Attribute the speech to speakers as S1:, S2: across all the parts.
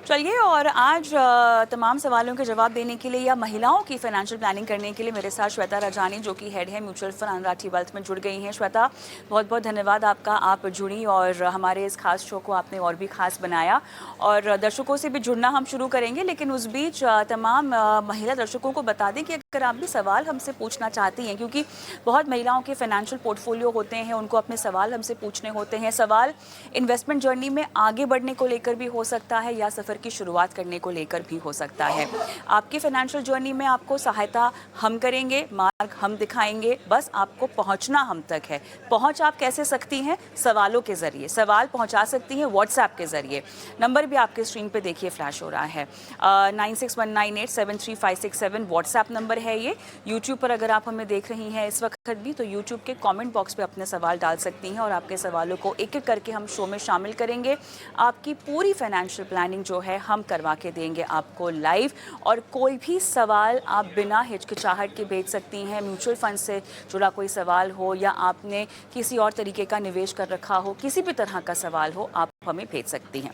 S1: चलिए और आज तमाम सवालों के जवाब देने के लिए या महिलाओं की फाइनेंशियल प्लानिंग करने के लिए मेरे साथ श्वेता राजानी जो कि हेड है म्यूचुअल फंड अनराठी वेल्थ में जुड़ गई हैं। श्वेता, बहुत बहुत धन्यवाद आपका, आप जुड़ी और हमारे इस खास शो को आपने और भी खास बनाया और दर्शकों से भी जुड़ना हम शुरू करेंगे। लेकिन उस बीच तमाम महिला दर्शकों को बता दें कि अगर आप भी सवाल हमसे पूछना चाहती हैं, क्योंकि बहुत महिलाओं के फाइनेंशियल पोर्टफोलियो होते हैं, उनको अपने सवाल हमसे पूछने होते हैं। सवाल इन्वेस्टमेंट जर्नी में आगे बढ़ने को लेकर भी हो सकता है या सफ़र की शुरुआत करने को लेकर भी हो सकता है। आपकी फाइनेंशियल जर्नी में आपको सहायता हम करेंगे, मार्ग हम दिखाएंगे, बस आपको पहुंचना हम तक है। पहुंच आप कैसे सकती हैं? सवालों के ज़रिए सवाल पहुंचा सकती हैं, व्हाट्सएप के ज़रिए। नंबर भी आपके स्क्रीन पे देखिए फ्लैश हो रहा है, 9619873567 व्हाट्सएप नंबर है ये। यूट्यूब पर अगर आप हमें देख रही हैं इस वक्त भी, तो यूट्यूब के कमेंट बॉक्स पे अपने सवाल डाल सकती हैं और आपके सवालों को एक एक करके हम शो में शामिल करेंगे। आपकी पूरी फाइनेंशियल प्लानिंग जो है हम करवा के देंगे आपको लाइव। और कोई भी सवाल आप बिना हिचकिचाहट के भेज सकती हैं। म्यूचुअल फंड से जुड़ा कोई सवाल हो या आपने किसी और तरीके का निवेश कर रखा हो, किसी भी तरह का सवाल हो, आप हमें भेज सकती हैं।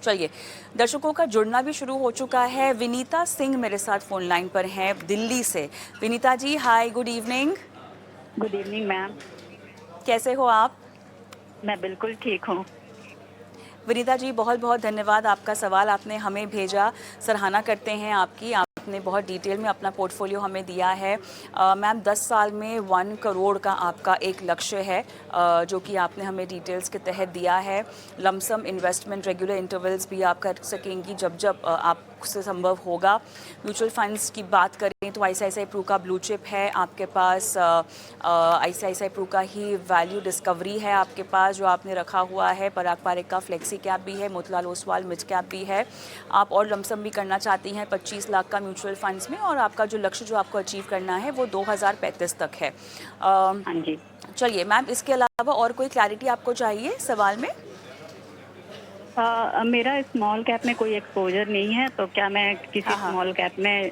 S1: चलिए, दर्शकों का जुड़ना भी शुरू हो चुका है। विनीता सिंह मेरे साथ फोन लाइन पर हैं दिल्ली से। Vinita ji, hi, good evening.
S2: Good evening ma'am.
S1: कैसे हो आप?
S2: मैं बिल्कुल ठीक हूँ।
S1: विनीता जी, बहुत बहुत धन्यवाद, आपका सवाल आपने हमें भेजा, सराहना करते हैं आपकी। आपने बहुत डिटेल में अपना पोर्टफोलियो हमें दिया है। मैम, 10 साल में 1 करोड़ का आपका एक लक्ष्य है, जो कि आपने हमें डिटेल्स के तहत दिया है। लमसम इन्वेस्टमेंट, रेगुलर इंटरवल्स भी आप कर सकेंगी जब जब आपसे संभव होगा। म्यूचुअल फंड्स की बात करें तो आईसीआईसीआई प्रू का ब्लू चिप है आपके पास, आईसीआईसीआई प्रू का ही वैल्यू डिस्कवरी है आपके पास जो आपने रखा हुआ है, पराग पारेख का फ्लेक्सी कैप भी है, मोतीलाल ओसवाल मिड कैप भी है। आप और लमसम भी करना चाहती हैं 25 लाख का म्यूचुअल फंड्स में, और आपका जो लक्ष्य जो आपको अचीव करना है वो 2035 तक है।
S2: हाँ जी।
S1: चलिए मैम, इसके अलावा और कोई क्लैरिटी आपको चाहिए सवाल में?
S2: मेरा स्मॉल कैप में कोई एक्सपोजर नहीं है, तो क्या मैं किसी
S1: हाँ,
S2: स्मॉल कैप में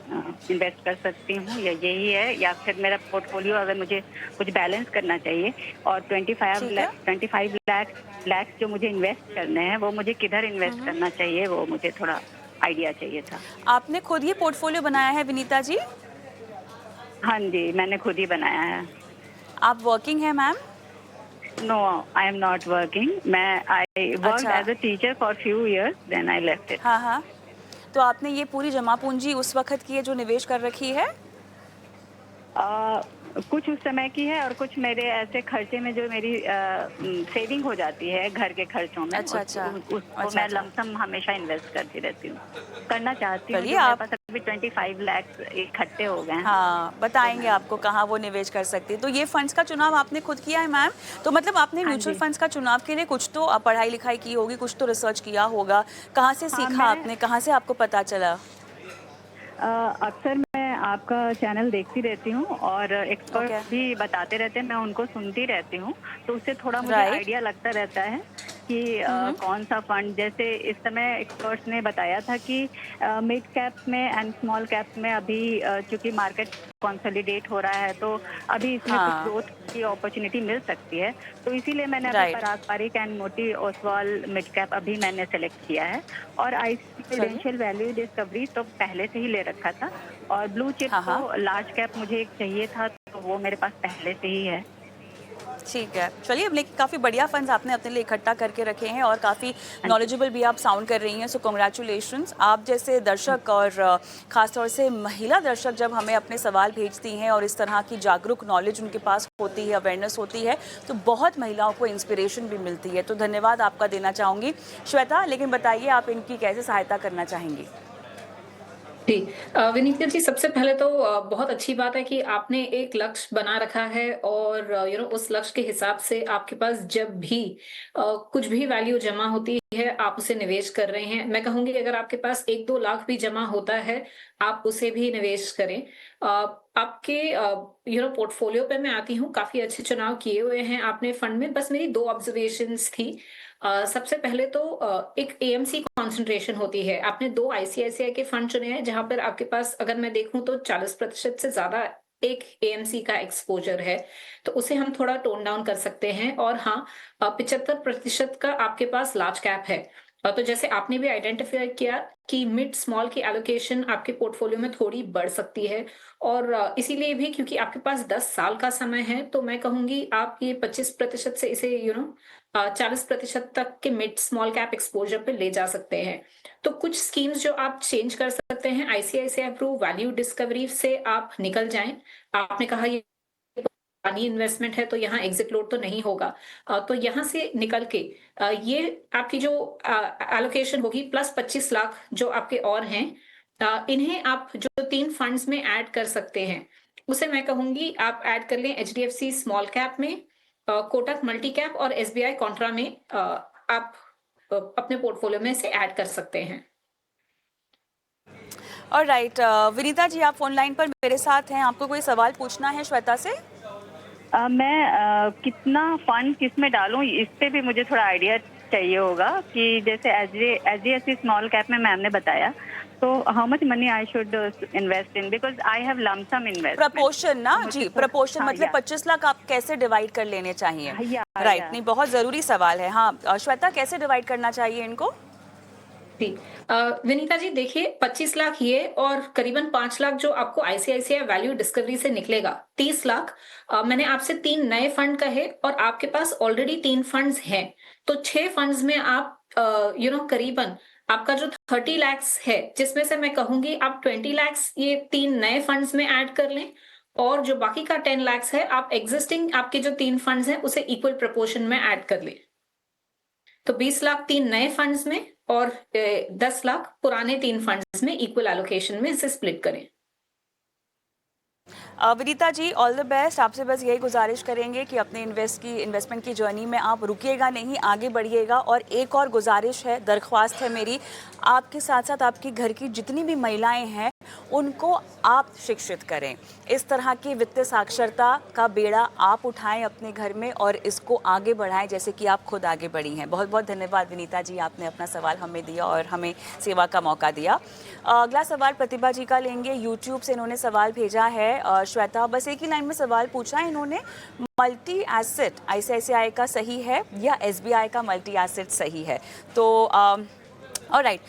S2: इन्वेस्ट कर सकती हूँ, या यही है, या फिर मेरा पोर्टफोलियो अगर मुझे कुछ बैलेंस करना चाहिए और 25
S1: ठीक है।
S2: लाख 25 लाख जो मुझे इन्वेस्ट करने हैं वो मुझे किधर इन्वेस्ट करना चाहिए, वो मुझे थोड़ा आइडिया चाहिए था।
S1: आपने खुद ये पोर्टफोलियो बनाया है विनीता जी?
S2: हाँ जी, मैंने खुद ही बनाया है।
S1: आप वर्किंग हैं ma'am?
S2: No, I am not working. I worked
S1: अच्छा।
S2: As a teacher for few years, then I left it.
S1: हाँ, हाँ। तो आपने ये पूरी जमा पूंजी उस वक़्त की है जो निवेश कर रखी है?
S2: कुछ उस समय की है और कुछ मेरे ऐसे खर्चे में जो मेरी सेविंग हो जाती है घर के खर्चों में,
S1: अच्छा, अच्छा।
S2: उसको
S1: अच्छा,
S2: मैं
S1: अच्छा।
S2: लमसम हमेशा इन्वेस्ट करती रहती हूँ। करना चाहती हूँ,
S1: चलिए
S2: जो मेरे
S1: आप,
S2: पास अभी 25 लाख इकट्ठे हो गए हैं,
S1: हाँ,
S2: तो
S1: बताएँगे
S2: मैं।
S1: आपको कहाँ वो निवेश कर सकती है। तो ये फंड्स का चुनाव आपने खुद किया है मैम? तो मतलब आपने
S2: हाँ
S1: म्यूचुअल
S2: जी।
S1: फंड्स का चुनाव के लिए कुछ तो पढ़ाई-लिखाई की होगी, कुछ तो रिसर्च किया होगा। कहाँ से
S2: हाँ,
S1: सीखा आपने? कहाँ से आपको पता चला?
S2: अक्सर मैं आपका चैनल देखती रहती हूँ और एक्सपर्ट्स
S1: ओके,
S2: भी बताते रहते हैं, मैं उनको सुनती रहती हूँ, तो उससे थोड़ा मुझे
S1: राइट।
S2: आइडिया लगता रहता है कि
S1: हुँ, हुँ।
S2: कौन सा फंड, जैसे इस समय एक्सपर्ट्स ने बताया था कि मिड कैप्स में एंड स्मॉल कैप्स में अभी चूंकि मार्केट कंसोलिडेट हो रहा है, तो अभी इसमें कुछ
S1: हाँ,
S2: ग्रोथ की अपॉर्चुनिटी मिल सकती है, तो इसीलिए मैंने अभी
S1: राइट।
S2: पराग पारिक एंड मोती ओसवाल मिड कैप अभी मैंने सेलेक्ट किया है। और आईसी
S1: चलिए।
S2: प्रूडेंशियल वैल्यू डिस्कवरी तो पहले से ही ले रखा था, और ब्लू चिप
S1: हाँ,
S2: तो
S1: हाँ।
S2: लार्ज कैप मुझे एक चाहिए था, तो वो मेरे पास पहले से ही है।
S1: ठीक है। चलिए, अब लेकिन काफ़ी बढ़िया फंड्स आपने अपने लिए इकट्ठा करके रखे हैं और काफ़ी
S2: हाँ जी।
S1: नॉलेजेबल भी आप साउंड कर रही हैं, सो कांग्रेचुलेशंस। आप जैसे दर्शक और ख़ास तौर से महिला दर्शक जब हमें अपने सवाल भेजती हैं और इस तरह की जागरूक नॉलेज उनके पास होती है, अवेयरनेस होती है, तो बहुत महिलाओं को इंस्पिरेशन भी मिलती है। तो धन्यवाद आपका देना चाहूँगी। श्वेता, लेकिन बताइए आप इनकी कैसे सहायता करना चाहेंगी?
S3: जी। विनीता जी, सबसे पहले तो बहुत अच्छी बात है कि आपने एक लक्ष्य बना रखा है और उस लक्ष्य के हिसाब से आपके पास जब भी कुछ भी वैल्यू जमा होती है, आप उसे निवेश कर रहे हैं। मैं कहूँगी अगर आपके पास 1-2 लाख भी जमा होता है, आप उसे भी निवेश करें। अ, आपके पोर्टफोलियो पे मैं आती हूँ, काफ़ी अच्छे चुनाव किए हुए हैं आपने फंड में। बस मेरी 2 ऑब्जर्वेशंस थी। सबसे पहले तो एक एएमसी कंसंट्रेशन होती है। आपने 2 आईसीआईसीआई के फंड चुने हैं, जहाँ पर आपके पास अगर मैं देखूँ तो 40% से ज़्यादा एक एएमसी का एक्सपोज़र है, तो उसे हम थोड़ा टोन डाउन कर सकते हैं। और हाँ, 75% का आपके पास लार्ज कैप है। तो जैसे आपने भी आइडेंटिफाई किया कि मिड स्मॉल की एलोकेशन आपके पोर्टफोलियो में थोड़ी बढ़ सकती है और इसीलिए भी क्योंकि आपके पास 10 साल का समय है, तो मैं कहूँगी आप ये 25% से इसे 40% तक के मिड स्मॉल कैप एक्सपोज़र पे ले जा सकते हैं। तो कुछ स्कीम्स जो आप चेंज कर सकते हैं, आईसीआईसीआई प्रू वैल्यू डिस्कवरी से आप निकल जाएँ। आपने कहा ये पुरानी इन्वेस्टमेंट है तो यहाँ एग्जिट लोड तो नहीं होगा। तो यहाँ से निकल के ये आपकी जो एलोकेशन होगी प्लस 25 लाख जो आपके और हैं, इन्हें आप जो 3 फंड्स में ऐड कर सकते हैं, उसे मैं कहूँगी आप ऐड कर लें एचडीएफसी स्मॉल कैप में, कोटक मल्टी कैप और एसबीआई कॉन्ट्रा में आप अपने पोर्टफोलियो में इसे ऐड कर सकते हैं।
S1: और राइट, विनीता जी आप फोन लाइन पर मेरे साथ हैं, आपको कोई सवाल पूछना है श्वेता से?
S2: मैं कितना फंड किस में डालूं, इस पे भी मुझे थोड़ा आइडिया चाहिए होगा कि जैसे एचडीएफसी स्मॉल कैप में मैम ने बताया, तो how much money I should invest in, because I have lump sum invest.
S1: Proportion ना जी, प्रपोर्शन
S2: हाँ,
S1: मतलब 25 लाख आप कैसे डिवाइड कर लेने चाहिए? राइट,
S2: या
S1: नहीं बहुत जरूरी सवाल है। हाँ श्वेता, कैसे डिवाइड करना चाहिए इनको?
S3: जी विनीता जी देखिए 25 लाख ये और करीबन 5 लाख जो आपको आईसीआईसीआई वैल्यू डिस्कवरी से निकलेगा, 30 लाख मैंने आपसे 3 नए फंड कहे और आपके पास ऑलरेडी 3 फंड्स हैं, तो 6 फंड्स में आप करीबन आपका जो 30 लैक्स है, जिसमें से मैं कहूंगी आप 20 लैक्स ये 3 नए फंड्स में ऐड कर लें और जो बाकी का 10 लैक्स है आप एग्जिस्टिंग आपके जो 3 फंड्स हैं उसे इक्वल प्रपोर्शन में ऐड कर लें। तो 20 लाख 3 नए फंड्स में और 10 लाख पुराने 3 फंड्स में इक्वल एलोकेशन में इसे स्प्लिट करें।
S1: Vinita ji all the best. आपसे बस यही गुजारिश करेंगे कि अपने इन्वेस्टमेंट की जर्नी में आप रुकिएगा नहीं, आगे बढ़िएगा। और एक और गुजारिश है, दरख्वास्त है मेरी, आपके साथ साथ आपके घर की जितनी भी महिलाएं हैं उनको आप शिक्षित करें। इस तरह की वित्तीय साक्षरता का बेड़ा आप उठाएं अपने घर में और इसको आगे बढ़ाएं जैसे कि आप खुद आगे बढ़ी हैं। बहुत बहुत धन्यवाद विनीता जी, आपने अपना सवाल हमें दिया और हमें सेवा का मौका दिया। अगला सवाल प्रतिभा जी का लेंगे। यूट्यूब से इन्होंने सवाल भेजा है। श्वेता, बस एक ही लाइन में सवाल पूछा है इन्होंने, मल्टी एसेट आईसीआईसीआई का सही है या एसबीआई का मल्टी एसेट सही है? तो ऑलराइट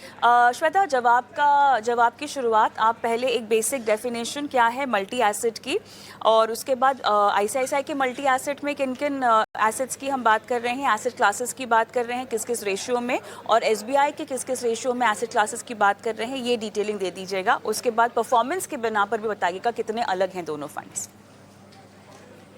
S1: श्वेता, जवाब की शुरुआत आप पहले एक बेसिक डेफिनेशन क्या है मल्टी एसेट की, और उसके बाद आईसीआईसीआई के मल्टी एसेट में किन किन एसेट्स की हम बात कर रहे हैं, एसेट क्लासेस की बात कर रहे हैं किस किस रेशियो में, और एसबीआई के किस किस रेशियो में एसेट क्लासेस की बात कर रहे हैं, ये डिटेलिंग दे दीजिएगा। उसके बाद परफॉर्मेंस के बिना पर भी बताइएगा कितने अलग हैं दोनों फंड्स।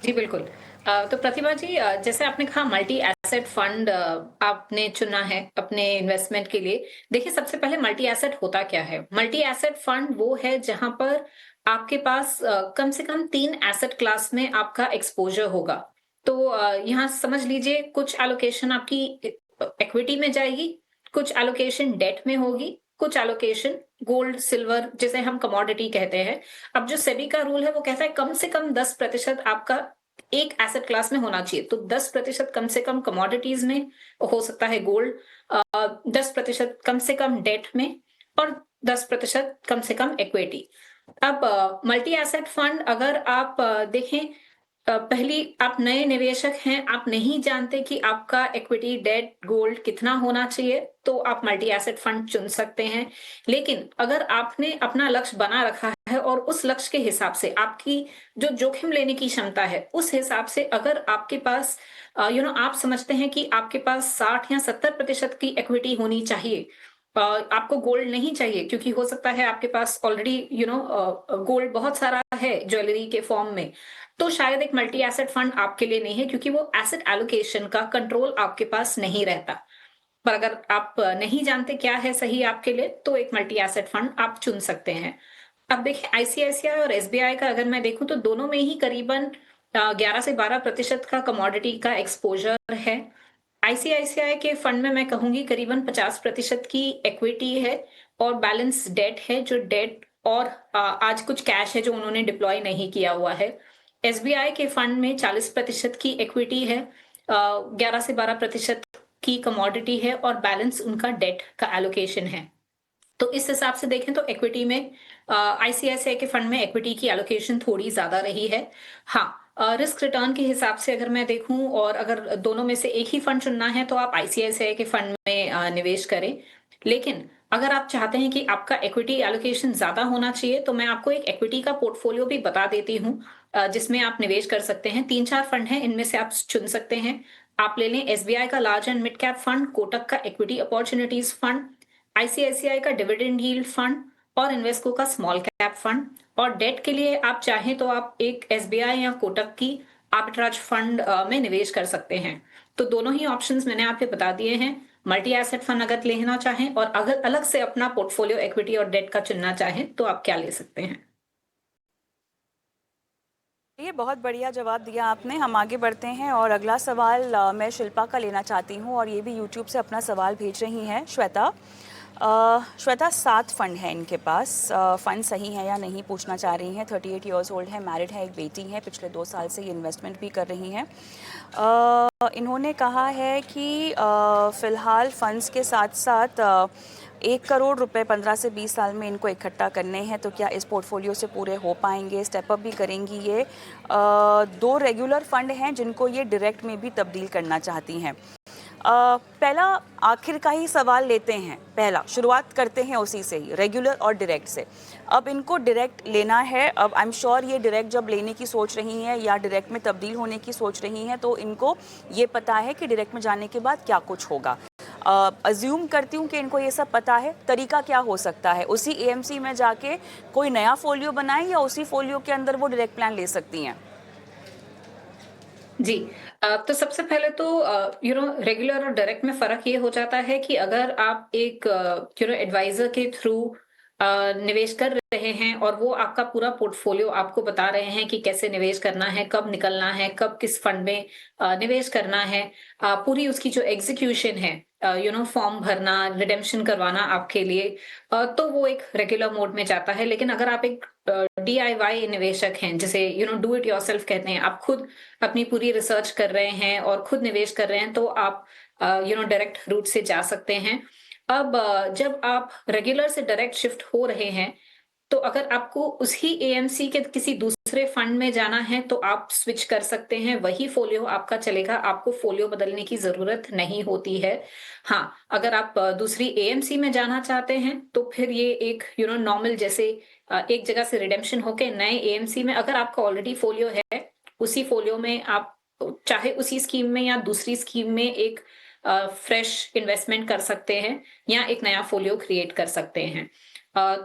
S3: जी बिल्कुल। तो प्रतिभा जी जैसे आपने कहा मल्टी एसेट फंड आपने चुना है अपने इन्वेस्टमेंट के लिए। देखिए सबसे पहले मल्टी एसेट होता क्या है? मल्टी एसेट फंड वो है जहां पर आपके पास कम से कम 3 एसेट क्लास में आपका एक्सपोजर होगा। तो यहाँ समझ लीजिए कुछ एलोकेशन आपकी इक्विटी में जाएगी, कुछ एलोकेशन डेट में होगी, कुछ एलोकेशन गोल्ड सिल्वर जिसे हम कमोडिटी कहते हैं। अब जो सेबी का रूल है वो कहता है कम से कम 10% आपका एक एसेट क्लास में होना चाहिए। तो 10% कम से कम कमोडिटीज में हो सकता है, गोल्ड 10% कम से कम डेट में, और 10% कम से कम इक्विटी। अब मल्टी एसेट फंड अगर आप देखें, पहली आप नए निवेशक हैं, आप नहीं जानते कि आपका इक्विटी डेट गोल्ड कितना होना चाहिए, तो आप मल्टी एसेट फंड चुन सकते हैं। लेकिन अगर आपने अपना लक्ष्य बना रखा है और उस लक्ष्य के हिसाब से आपकी जो जोखिम लेने की क्षमता है उस हिसाब से अगर आपके पास आप समझते हैं कि आपके पास 60 या 70% की इक्विटी होनी चाहिए, आपको गोल्ड नहीं चाहिए क्योंकि हो सकता है आपके पास ऑलरेडी गोल्ड बहुत सारा है ज्वेलरी के फॉर्म में, तो शायद एक मल्टी एसेट फंड आपके लिए नहीं है क्योंकि वो एसेट एलोकेशन का कंट्रोल आपके पास नहीं रहता। पर अगर आप नहीं जानते क्या है सही आपके लिए, तो एक मल्टी एसेट फंड आप चुन सकते हैं। अब देखिए आईसीआईसीआई और एसबीआई का अगर मैं देखूं तो दोनों में ही करीबन 11 से 12% का कमोडिटी का एक्सपोजर है। आईसीआईसीआई के फंड में मैं कहूंगी करीबन 50% की इक्विटी है और बैलेंस डेट है, जो डेट और आज कुछ कैश है जो उन्होंने डिप्लॉय नहीं किया हुआ है। एसबीआई के फंड में 40% की इक्विटी है, 11 से 12% की कमोडिटी है और बैलेंस उनका डेट का एलोकेशन है। तो इस हिसाब से देखें तो इक्विटी में आईसीआईसीआई के फंड में इक्विटी की एलोकेशन थोड़ी ज्यादा रही है। हाँ, रिस्क रिटर्न के हिसाब से अगर मैं देखूं और अगर दोनों में से एक ही फंड चुनना है तो आप आईसीआईसीआई के फंड में निवेश करें। लेकिन अगर आप चाहते हैं कि आपका इक्विटी एलोकेशन ज्यादा होना चाहिए तो मैं आपको एक इक्विटी का पोर्टफोलियो भी बता देती हूँ, जिसमें आप निवेश कर सकते हैं। 3-4 फंड हैं, इनमें से आप चुन सकते हैं। आप ले लें एसबीआई का large and mid cap fund, Kotak का इक्विटी अपॉर्चुनिटीज फंड, आईसीआईसीआई का डिविडेंड यील्ड फंड और इन्वेस्को का स्मॉल कैप फंड। और डेट के लिए आप चाहें तो आप एक एसबीआई या कोटक की आर्बिट्राज फंड में निवेश कर सकते हैं। तो दोनों ही ऑप्शंस मैंने आपको बता दिए हैं। मल्टी एसेट फंड अगर लेना चाहें और अगर अलग से अपना पोर्टफोलियो इक्विटी और डेट का चुनना चाहें तो आप क्या ले सकते हैं।
S1: ये बहुत बढ़िया जवाब दिया आपने। हम आगे बढ़ते हैं और अगला सवाल मैं शिल्पा का लेना चाहती हूँ और ये भी यूट्यूब से अपना सवाल भेज रही हैं श्वेता। श्वेता 7 फंड है इनके पास। फंड सही है या नहीं पूछना चाह रही हैं। 38 ईयर्स ओल्ड है, मैरिड है, एक बेटी है, पिछले 2 साल से ये इन्वेस्टमेंट भी कर रही हैं। इन्होंने कहा है कि फ़िलहाल फंड्स के साथ साथ 1 करोड़ रुपए 15 से 20 साल में इनको इकट्ठा करने हैं, तो क्या इस पोर्टफोलियो से पूरे हो पाएंगे? स्टेप अप भी करेंगी ये। 2 रेगुलर फंड हैं जिनको ये डायरेक्ट में भी तब्दील करना चाहती हैं। पहला आखिर का ही सवाल लेते हैं। पहला शुरुआत करते हैं उसी से ही, रेगुलर और डायरेक्ट से। अब इनको डायरेक्ट लेना है। अब आई एम श्योर ये डायरेक्ट जब लेने की सोच रही हैं या डायरेक्ट में तब्दील होने की सोच रही हैं तो इनको ये पता है कि डायरेक्ट में जाने के बाद क्या कुछ होगा। अज्यूम करती हूँ कि इनको ये सब पता है। तरीका क्या हो सकता है? उसी एएमसी में जाके कोई नया फोलियो बनाएं या उसी फोलियो के अंदर वो डायरेक्ट प्लान ले सकती हैं?
S3: जी। तो सबसे पहले तो रेगुलर और डायरेक्ट में फ़र्क ये हो जाता है कि अगर आप एक एडवाइज़र के थ्रू निवेश कर रहे हैं और वो आपका पूरा पोर्टफोलियो आपको बता रहे हैं कि कैसे निवेश करना है, कब निकलना है, कब किस फंड में निवेश करना है, पूरी उसकी जो एग्ज़ीक्यूशन है, फॉर्म भरना, रिडेम्पशन करवाना आपके लिए, तो वो एक रेगुलर मोड में जाता है। लेकिन अगर आप एक डीआईवाई निवेशक हैं, जिसे डू इट योरसेल्फ कहते हैं, आप खुद अपनी पूरी रिसर्च कर रहे हैं और खुद निवेश कर रहे हैं, तो आप डायरेक्ट रूट से जा सकते हैं। अब जब आप रेगुलर से डायरेक्ट शिफ्ट हो रहे हैं, तो अगर आपको उसी एएमसी के किसी दूसरे फंड में जाना है तो आप स्विच कर सकते हैं, वही फोलियो आपका चलेगा, आपको फोलियो बदलने की जरूरत नहीं होती है। हाँ, अगर आप दूसरी एएमसी में जाना चाहते हैं तो फिर ये एक नॉर्मल जैसे एक जगह से रिडेम्पशन होके नए एएमसी में, अगर आपका ऑलरेडी फोलियो है, उसी फोलियो में आप चाहे उसी स्कीम में या दूसरी स्कीम में एक फ्रेश इन्वेस्टमेंट कर सकते हैं या एक नया फोलियो क्रिएट कर सकते हैं।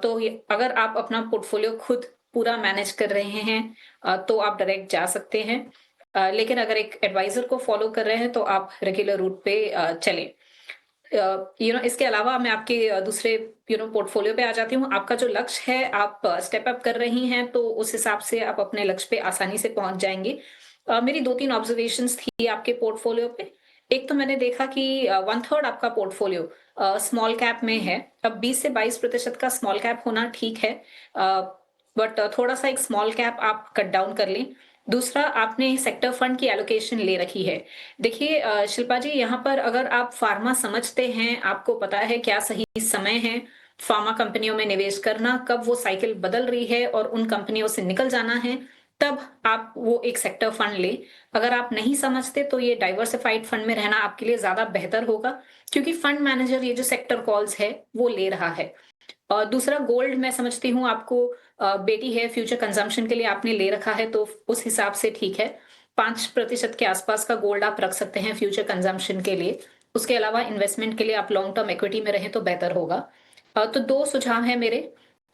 S3: तो अगर आप अपना पोर्टफोलियो खुद पूरा मैनेज कर रहे हैं तो आप डायरेक्ट जा सकते हैं। लेकिन अगर एक एडवाइजर को फॉलो कर रहे हैं तो आप रेगुलर रूट पे चलें। इसके अलावा मैं आपके दूसरे पोर्टफोलियो पे आ जाती हूँ। आपका जो लक्ष्य है, आप स्टेप अप कर रही हैं, तो उस हिसाब से आप अपने लक्ष्य पे आसानी से पहुंच जाएंगे। मेरी 2-3 ऑब्जर्वेशंस थी आपके पोर्टफोलियो पे। एक तो मैंने देखा कि 1/3 आपका पोर्टफोलियो स्मॉल कैप में है। अब 20 से 22% का स्मॉल कैप होना ठीक है, बट थोड़ा सा एक स्मॉल कैप आप कट डाउन कर लें। दूसरा, आपने सेक्टर फंड की एलोकेशन ले रखी है। देखिए शिल्पा जी, यहाँ पर अगर आप फार्मा समझते हैं, आपको पता है क्या सही समय है फार्मा कंपनियों में निवेश करना, कब वो साइकिल बदल रही है और उन कंपनियों से निकल जाना है, तब आप वो एक सेक्टर फंड ले। अगर आप नहीं समझते तो ये डाइवर्सिफाइड फंड में रहना आपके लिए ज्यादा बेहतर होगा, क्योंकि फंड मैनेजर ये जो सेक्टर कॉल्स है वो ले रहा है। और दूसरा, गोल्ड मैं समझती हूँ आपको बेटी है, फ्यूचर कंजम्पशन के लिए आपने ले रखा है, तो उस हिसाब से ठीक है। 5% के आसपास का गोल्ड आप रख सकते हैं फ्यूचर कंजम्पशन के लिए। उसके अलावा इन्वेस्टमेंट के लिए आप लॉन्ग टर्म इक्विटी में रहें तो बेहतर होगा। तो 2 सुझाव हैं मेरे।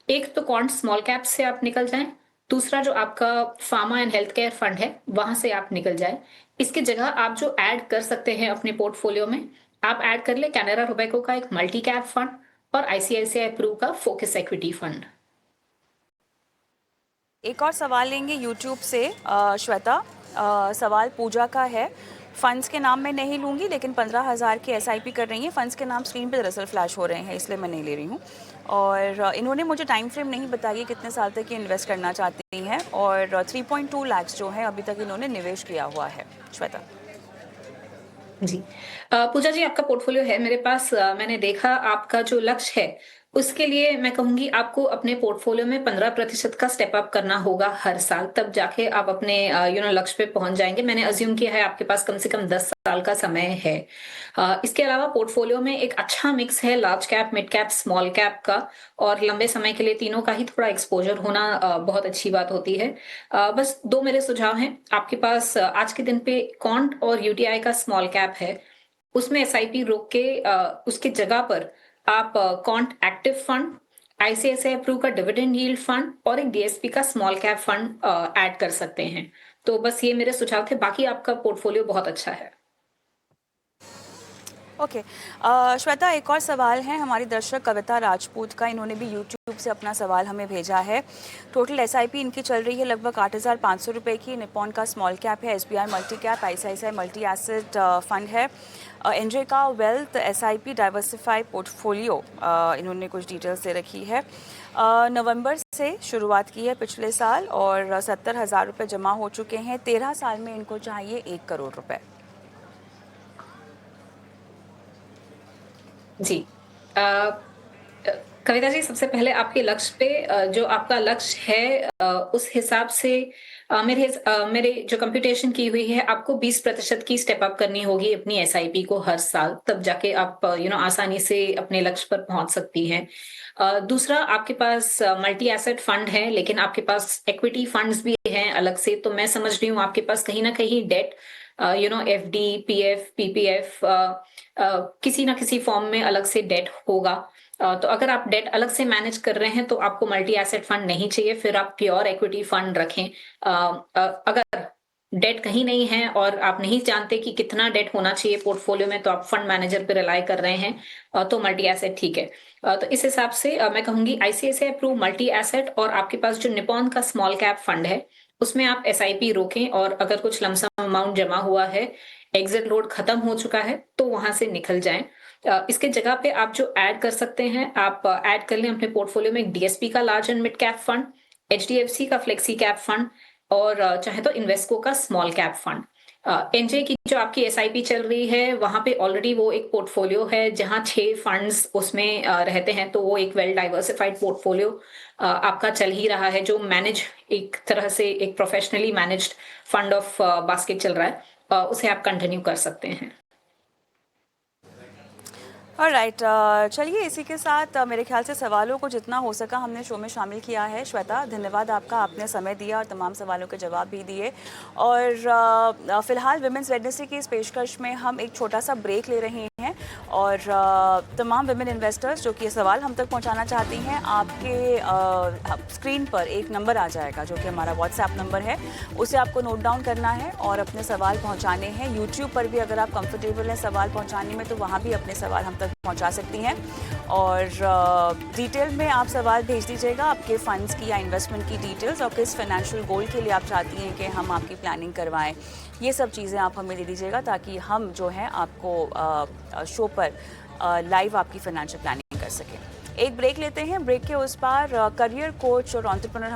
S3: एक तो कौन स्मॉल कैप से आप निकल जाएं। दूसरा, जो आपका pharma and health care fund है वहां से आप निकल जाएं। इसकी जगह आप जो ऐड कर सकते हैं अपने पोर्टफोलियो में, आप ऐड कर ले कैनरा रोबेको का एक मल्टी कैप फंड और आईसीआईसीआई प्रू का फोकस इक्विटी फंड।
S1: एक और सवाल लेंगे यूट्यूब से श्वेता। सवाल पूजा का है। फंड्स के नाम मैं नहीं लूँगी, लेकिन 15,000 की एसआईपी कर रही हैं। फंड्स के नाम स्क्रीन पे दरअसल फ्लैश हो रहे हैं, इसलिए मैं नहीं ले रही हूँ। और इन्होंने मुझे टाइम फ्रेम नहीं बताई है कितने साल तक ये इन्वेस्ट करना चाहती हैं, और 3.2 लाख जो है अभी तक इन्होंने निवेश किया हुआ है। श्वेता
S3: जी। पूजा जी, आपका पोर्टफोलियो है मेरे पास। मैंने देखा आपका जो लक्ष्य है उसके लिए मैं कहूँगी आपको अपने पोर्टफोलियो में 15% का स्टेप अप करना होगा हर साल, तब जाके आप अपने लक्ष्य पे पहुँच जाएँगे। मैंने अज़्यूम किया है आपके पास कम से कम 10 साल का समय है। इसके अलावा पोर्टफोलियो में एक अच्छा मिक्स है large cap, mid cap, small cap का, और लंबे समय के लिए तीनों का ही थोड़ा एक्सपोज़र होना बहुत अच्छी बात होती है। बस 2 मेरे सुझाव हैं, आपके पास आज के दिन पे क्वांट और यूटीआई का स्मॉल कैप है, उसमें एसआईपी रोक के उसकी जगह पर आप Quant active fund, ICICI Pru का डिविडेंड यील्ड फंड और एक डीएसपी का स्मॉल कैप फंड ऐड कर सकते हैं। तो बस ये मेरे सुझाव थे, बाकी आपका पोर्टफोलियो बहुत अच्छा है।
S1: ओके। श्वेता, एक और सवाल है हमारी दर्शक कविता राजपूत का। इन्होंने भी यूट्यूब से अपना सवाल हमें भेजा है। टोटल एसआईपी इनकी चल रही है लगभग 8,500 रुपये की। निपॉन का स्मॉल कैप है, SBI multi cap, ICICI multi asset fund है, एनजे का वेल्थ एसआईपी डाइवर्सिफाई पोर्टफोलियो इन्होंने कुछ डिटेल्स दे रखी है। नवंबर से शुरुआत की है पिछले साल और 70,000 रुपये जमा हो चुके हैं। 13 साल में इनको चाहिए 1 करोड़ रुपये।
S3: जी। अ, कविता जी, सबसे पहले आपके लक्ष्य पे जो आपका लक्ष्य है उस हिसाब से मेरे जो कंप्यूटेशन की हुई है, आपको 20% की स्टेप अप करनी होगी अपनी एसआईपी को हर साल, तब जाके आप आसानी से अपने लक्ष्य पर पहुंच सकती हैं। दूसरा, आपके पास मल्टी एसेट फंड है, लेकिन आपके पास इक्विटी फंड्स भी हैं अलग से, तो मैं समझ रही हूँ आपके पास कहीं ना कहीं डेट, एफडी, पीएफ, पीपीएफ, किसी ना किसी फॉर्म में अलग से डेट होगा। तो अगर आप डेट अलग से मैनेज कर रहे हैं तो आपको मल्टी एसेट फंड नहीं चाहिए, फिर आप प्योर इक्विटी फंड रखें। अगर डेट कहीं नहीं है और आप नहीं जानते कि कितना डेट होना चाहिए पोर्टफोलियो में, तो आप फंड मैनेजर पे रिलाई कर रहे हैं, तो मल्टी एसेट ठीक है। तो इस हिसाब से मैं कहूंगी आईसीआईसीआई प्रू मल्टी एसेट, और आपके पास जो निपॉन का स्मॉल कैप फंड है उसमें आप एसआईपी रोकें, और अगर कुछ लमसम अमाउंट जमा हुआ है, एग्जिट लोड खत्म हो चुका है, तो वहां से निकल जाएं। इसके जगह पे आप जो ऐड कर सकते हैं, आप ऐड कर लें अपने पोर्टफोलियो में एक डीएसपी का large and mid cap fund, HDFC का फ्लेक्सी कैप फंड, और चाहे तो इन्वेस्को का स्मॉल कैप फंड। एनजे की जो आपकी एसआईपी चल रही है, वहां पे ऑलरेडी वो एक पोर्टफोलियो है जहां 6 फंड्स उसमें रहते हैं, तो वो एक वेल डाइवर्सिफाइड पोर्टफोलियो आपका चल ही रहा है, जो मैनेज एक तरह से एक professionally managed fund of basket चल रहा है। उसे आप कंटिन्यू कर सकते हैं।
S1: ऑलराइट, चलिए इसी के साथ मेरे ख्याल से सवालों को जितना हो सका हमने शो में शामिल किया है। श्वेता, धन्यवाद आपका, आपने समय दिया और तमाम सवालों के जवाब भी दिए। और फ़िलहाल विमेंस वेडनेसडे की इस पेशकश में हम एक छोटा सा ब्रेक ले रहे हैं, और तमाम विमेन इन्वेस्टर्स जो कि ये सवाल हम तक पहुंचाना चाहती हैं, आपके स्क्रीन पर एक नंबर आ जाएगा जो कि हमारा व्हाट्सएप नंबर है, उसे आपको नोट डाउन करना है और अपने सवाल पहुंचाने हैं। यूट्यूब पर भी अगर आप कंफर्टेबल हैं सवाल पहुंचाने में, तो वहाँ भी अपने सवाल हम तक पहुंचा सकती हैं। और डिटेल में आप सवाल भेज दीजिएगा, आपके फंड्स की या इन्वेस्टमेंट की डिटेल्स, और किस फाइनेंशियल गोल के लिए आप चाहती हैं कि हम आपकी प्लानिंग करवाएं, ये सब चीज़ें आप हमें दे दीजिएगा, ताकि हम जो है आपको शो पर लाइव आपकी फाइनेंशियल प्लानिंग कर सकें। एक ब्रेक लेते हैं, ब्रेक के उस पार करियर कोच और एंटरप्रेन्योर